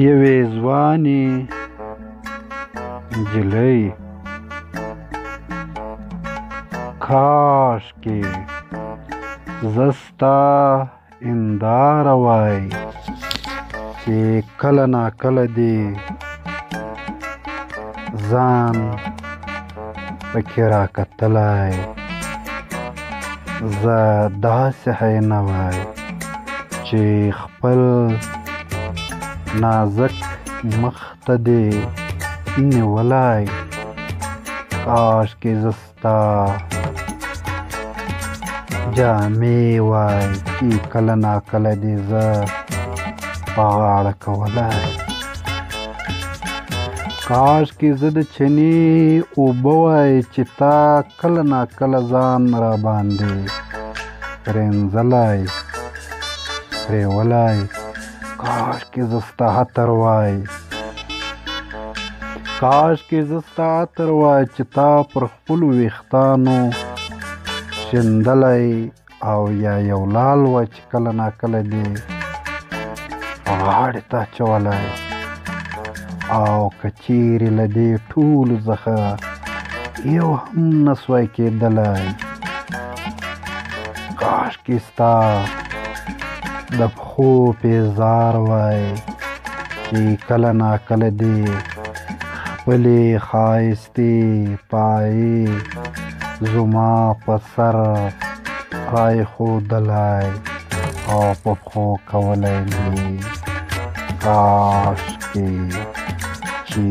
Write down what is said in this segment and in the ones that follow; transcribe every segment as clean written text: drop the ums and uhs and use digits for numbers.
یوې ځوانې نجلۍ کاشکې زه ستا هنداره وای چې کله ناکله دې ځان پکې راکتلی زه داسې حیینه وای چې خپل نازک مخ ته دې نیولی کاشکې زه ستا جامې وای چې کله ناکله دې زه په غاړه کولی کاشکې زه د چینې اوبه وای چې تا کله ناکله ځان راباندې پرینځلی پریولی کاشکې زه ستا عطر وای کاشکې زه ستا عطر وای چې تا پر خپلو ویښتانو شیندلی او یا یو لال وای چې کله ناکله دې غاړې ته اچولی او که چیرې له دې ټولو څخه یو هم نه سوای کېدلی کاشکې ستا د پښو پیزار وای چې کله ناکله دې خپلې ښایستې پایې زما په سر راایښودلی او په پښو کولی مې کاشکې چې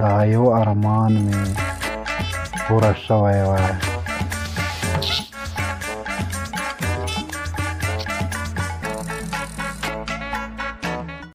دا یو ارمان مې پوره شوی وای